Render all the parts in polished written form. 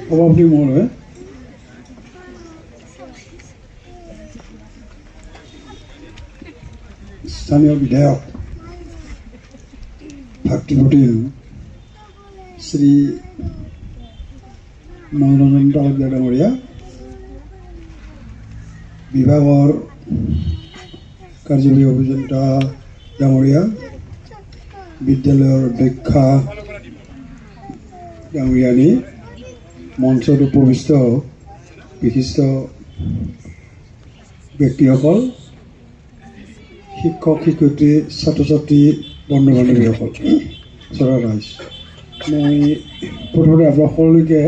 সভাপতি মহোদয়, স্থানীয় বিধায়ক ভাতৃপ্ৰতিম শ্ৰী মনোৰঞ্জন তালুকদাৰ ডাঙৰীয়া, বিভাগৰ কাৰ্যবাহী অভিযন্তা ডাঙৰীয়া, বিদ্যালয়ৰ অধ্যক্ষা ডাঙৰীয়ানী, মঞ্চত উপবিষ্ট বিশিষ্ট ব্যক্তিসকল, শিক্ষক শিক্ষয়িত্ৰী, ছাত্ৰ ছাত্ৰী, বন্ধু বান্ধৱীসকল, শ্ৰদ্ধাৰ ৰাইজ, মই প্ৰথমতে আপোনাক সকলোকে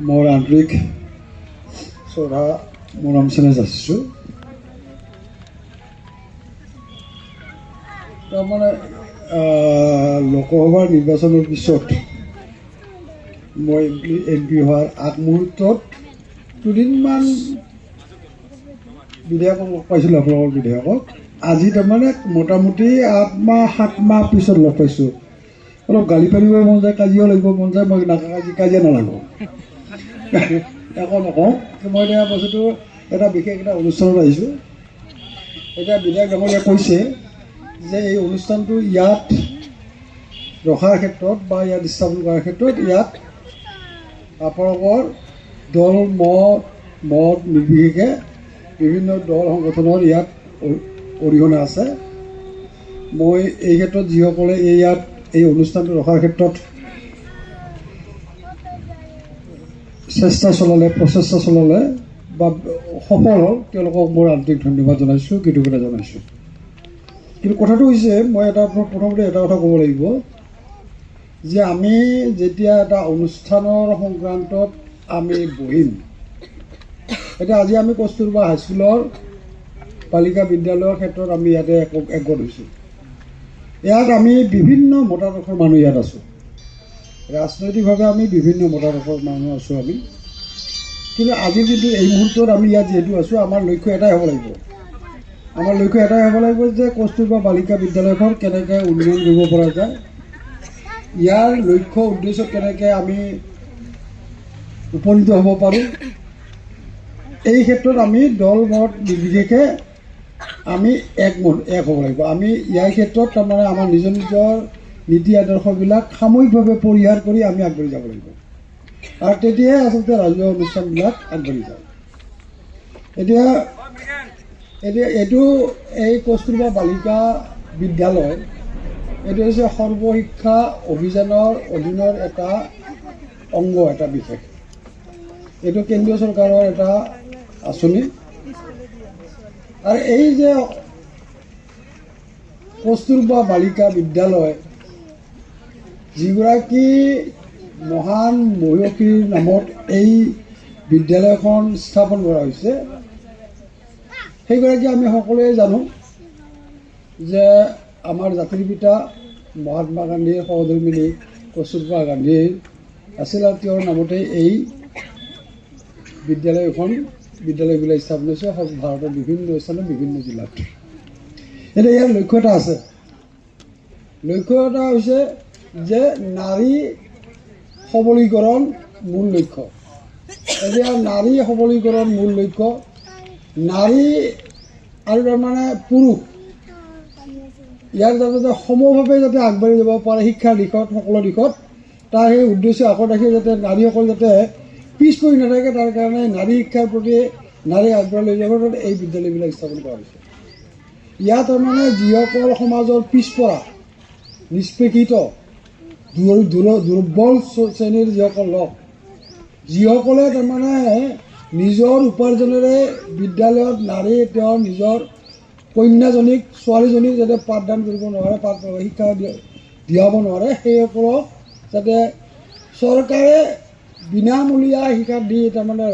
মোৰ আন্তৰিক শ্ৰদ্ধা মৰম চেনেহ যাচিছোঁ। তাৰমানে লোকসভাৰ নিৰ্বাচনৰ পিছত মই MP হোৱাৰ আগমুহূৰ্তত দুদিনমান বিধায়কক লগ পাইছিলোঁ, আপোনালোকৰ বিধায়কক। আজি তাৰমানে মোটামুটি 8 মাহ 7 মাহ পিছত লগ পাইছোঁ। অলপ গালি পাৰিব মন যায়, কাজিয়াও লাগিব মন যায়। মই কাজিয়া নালাগোঁ, একো নকওঁ। মই এতিয়া বস্তুটো এটা বিশেষ এটা অনুষ্ঠানত আহিছোঁ। এতিয়া বিধায়ক ডাঙৰীয়াই কৈছে যে এই অনুষ্ঠানটো ইয়াত ৰখাৰ ক্ষেত্ৰত বা ইয়াত স্থাপন কৰাৰ ক্ষেত্ৰত ইয়াত আপোনালোকৰ দল মত নিৰ্বিশেষে বিভিন্ন দল সংগঠনৰ ইয়াত অৰিহণা আছে। মই এই ক্ষেত্ৰত যিসকলে ইয়াত এই অনুষ্ঠানটো ৰখাৰ ক্ষেত্ৰত প্ৰচেষ্টা চলালে বা সফল হ'ল, তেওঁলোকক মোৰ আন্তৰিক ধন্যবাদ জনাইছোঁ, কৃতজ্ঞতা জনাইছোঁ। কিন্তু কথাটো হৈছে, মই প্ৰথমতে এটা কথা ক'ব লাগিব যে আমি যেতিয়া এটা অনুষ্ঠানৰ সংক্ৰান্তত আমি বহিম, এতিয়া আজি আমি কস্তুৰবা হাইস্কুলৰ বালিকা বিদ্যালয়ৰ ক্ষেত্ৰত আমি ইয়াতে একগোট হৈছোঁ। ইয়াত আমি বিভিন্ন মতাদৰ্শৰ মানুহ ইয়াত আছোঁ, ৰাজনৈতিকভাৱে আমি বিভিন্ন মতাদৰ্শৰ মানুহ আছোঁ আমি। কিন্তু আজি কিন্তু এই মুহূৰ্তত আমি ইয়াত যিহেতু আছোঁ, আমাৰ লক্ষ্য এটাই হ'ব লাগিব। আমাৰ লক্ষ্য এটাই হ'ব লাগিব যে কস্তুৰবা বালিকা বিদ্যালয়খন কেনেকৈ উন্নয়ন কৰিব পৰা যায়, ইয়াৰ লক্ষ্য উদ্দেশ্য কেনেকৈ আমি উপনীত হ'ব পাৰোঁ, এই ক্ষেত্ৰত আমি দল মত নিৰ্বিশেষে আমি এক হ'ব লাগিব। আমি ইয়াৰ ক্ষেত্ৰত তাৰমানে আমাৰ নিজৰ নীতি আদৰ্শবিলাক সাময়িকভাৱে পৰিহাৰ কৰি আমি আগবাঢ়ি যাব লাগিব, আৰু তেতিয়াই আচলতে ৰাজহুৱা অনুষ্ঠানবিলাক আগবাঢ়ি যায়। এতিয়া এই কস্তুৰবা বালিকা বিদ্যালয় এইটো হৈছে সৰ্বশিক্ষা অভিযানৰ অধীনৰ এটা অংগ, এটা বিশেষ। এইটো কেন্দ্ৰীয় চৰকাৰৰ এটা আঁচনি। আৰু এই যে কস্তুৰবা বালিকা বিদ্যালয়, যিগৰাকী মহান মহিয়সীৰ নামত এই বিদ্যালয়খন স্থাপন কৰা হৈছে, সেইগৰাকী আমি সকলোৱে জানো যে আমাৰ জাতিৰ পিতা মহাত্মা গান্ধীৰ সহধৰ্মিনী কস্তুৰবা গান্ধী আছিল, আৰু তেওঁৰ নামতেই এই বিদ্যালয়বিলাক স্থাপন হৈছে ভাৰতৰ বিভিন্ন স্থানত, বিভিন্ন জিলাত। এতিয়া ইয়াৰ লক্ষ্য এটা আছে। লক্ষ্য এটা হৈছে যে নাৰী সবলীকৰণ মূল লক্ষ্য। এতিয়া নাৰী সবলীকৰণ মূল লক্ষ্য, নাৰী আৰু তাৰমানে পুৰুষ ইয়াৰ যাতে সমভাৱে যাতে আগবাঢ়ি যাব পাৰে শিক্ষাৰ দিশত, সকলো দিশত, তাৰ সেই উদ্দেশ্য আশা ৰাখি যাতে নাৰীসকল যাতে পিছ পৰি নাথাকে, তাৰ কাৰণে নাৰী শিক্ষাৰ প্ৰতি নাৰী আগবঢ়াই লৈ যাবৰ বাবে এই বিদ্যালয়বিলাক স্থাপন কৰা হৈছে। ইয়াত তাৰমানে যিসকল সমাজৰ পিছপৰা, নিষ্পেষিত, দুৰ্বল শ্ৰেণীৰ যিসকল লোক, যিসকলে তাৰমানে নিজৰ উপাৰ্জনেৰে বিদ্যালয়ত তেওঁৰ নিজৰ কন্যাজনীক, ছোৱালীজনীক যাতে পাঠদান কৰিব নোৱাৰে, শিক্ষা দিয়াব নোৱাৰে, সেইসকলক যাতে চৰকাৰে বিনামূলীয়া শিক্ষা দি তাৰমানে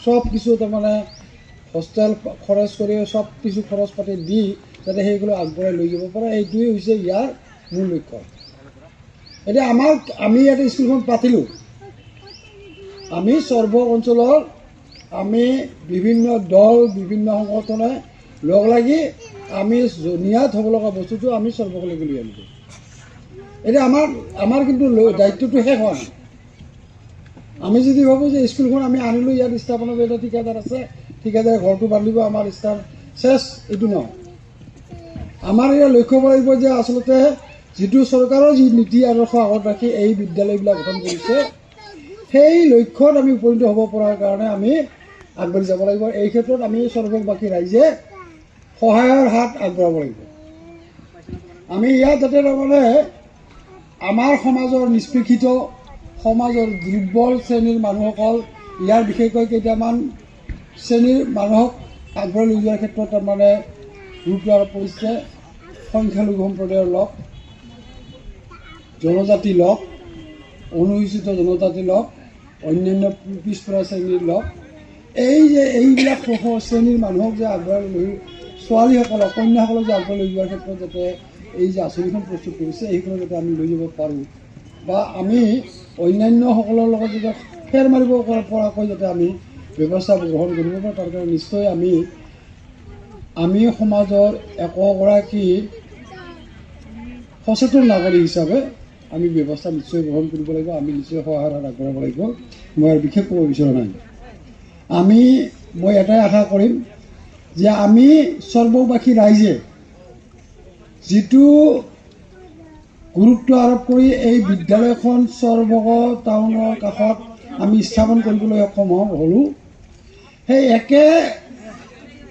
চব কিছু তাৰমানে হোষ্টেল খৰচ কৰি চব কিছু খৰচ পাতি দি যাতে সেইগুলো আগবঢ়াই লৈ যাব পাৰে, এইটোৱেই হৈছে ইয়াৰ মূল লক্ষ্য। এতিয়া আমি ইয়াতে স্কুলখন পাতিলোঁ, আমি সৰ্ব অঞ্চলৰ আমি বিভিন্ন দল, বিভিন্ন সংগঠনে লগ লাগি আমি নিয়াত হ'ব লগা বস্তুটো আমি সৰ্বকলৈকে লৈ আনিলোঁ। এতিয়া আমাৰ কিন্তু দায়িত্বটো শেষ হোৱা নাই। আমি যদি ভাবোঁ যে স্কুলখন আমি আনিলোঁ, ইয়াত স্থাপনৰ এটা ঠিকাদাৰ আছে, ঠিকাদাৰে ঘৰটো বান্ধিব, আমাৰ স্থান চেছ, এইটো নহয়। আমাৰ ইয়াৰ লক্ষ্য কৰিব লাগিব যে আচলতে যিটো চৰকাৰৰ যি নীতি আদৰ্শ আগত ৰাখি এই বিদ্যালয়বিলাক গঠন কৰিছে, সেই লক্ষ্যত আমি উপনীত হ'ব পৰাৰ কাৰণে আমি আগবাঢ়ি যাব লাগিব। এই ক্ষেত্ৰত আমি সৰ্ববাসী ৰাইজে সহায়ৰ হাত আগবঢ়াব লাগিব। আমি ইয়াত যাতে তাৰমানে আমাৰ সমাজৰ নিষ্পেষিত, সমাজৰ দুৰ্বল শ্ৰেণীৰ মানুহসকল, ইয়াৰ বিশেষকৈ কেইটামান শ্ৰেণীৰ মানুহক আগবঢ়াই লৈ যোৱাৰ ক্ষেত্ৰত তাৰমানে গুৰুত্ব আৰোপ কৰিছে। সংখ্যালঘু সম্প্ৰদায়ৰ লোক, জনজাতি লোক, অনুসূচিত জনজাতি লোক, অন্যান্য পিছপৰা শ্ৰেণীৰ লোক, এইবিলাক শ্ৰেণীৰ মানুহক যে আগবঢ়াই লৈ, ছোৱালীসকলক, কন্যাসকলক যে আগবঢ়াই লৈ যোৱাৰ ক্ষেত্ৰত যাতে এই যে আঁচনিখন প্ৰস্তুত কৰিছে, এইখনত যাতে আমি লৈ যাব পাৰোঁ, বা আমি অন্যান্যসকলৰ লগত যাতে ফেৰ মাৰিব পৰাকৈ যাতে আমি ব্যৱস্থা গ্ৰহণ কৰিব পাৰোঁ, তাৰ কাৰণে নিশ্চয় আমি সমাজৰ একোগৰাকী সচেতন নাগৰিক হিচাপে আমি ব্যৱস্থা নিশ্চয় গ্ৰহণ কৰিব লাগিব। আমি নিশ্চয় সহায়ৰ হাত আগবঢ়াব লাগিব। মই আৰু বিশেষ ক'ব বিচৰা নাই। মই এটাই আশা কৰিম যে আমি সৰ্ববাসী ৰাইজে যিটো গুৰুত্ব আৰোপ কৰি এই বিদ্যালয়খন সৰভোগ টাউনৰ কাষত আমি স্থাপন কৰিবলৈ সক্ষম হ'লোঁ, সেই একে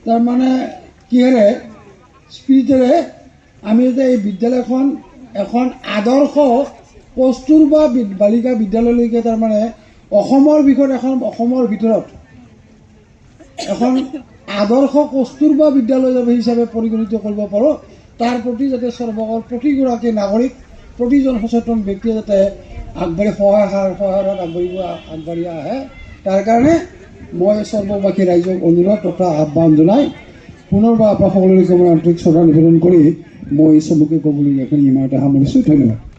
তাৰমানে কিহেৰে স্পিৰিটেৰে আমি যাতে এই বিদ্যালয়খন এখন আদৰ্শ কস্তুৰবা বালিকা বিদ্যালয়লৈকে তাৰমানে অসমৰ ভিতৰত এখন আদৰ্শ কস্তুৰবা বিদ্যালয় হিচাপে পৰিগণিত কৰিব পাৰোঁ, তাৰ প্ৰতি যাতে সৰ্বকৰ প্ৰতিগৰাকী নাগৰিক, প্ৰতিজন সচেতন ব্যক্তিয়ে যাতে সহায়ৰ আগবাঢ়ি আহে, তাৰ কাৰণে মই সৰ্ববাসী ৰাইজক অনুৰোধ তথা আহ্বান জনাই পুনৰবাৰ আপোনাক সকলোকে মই আন্তৰিক শ্ৰদ্ধা নিবেদন কৰি মই চমুকৈ ক'বলগীয়াখিনি ইমানতে সামৰিছোঁ। ধন্যবাদ।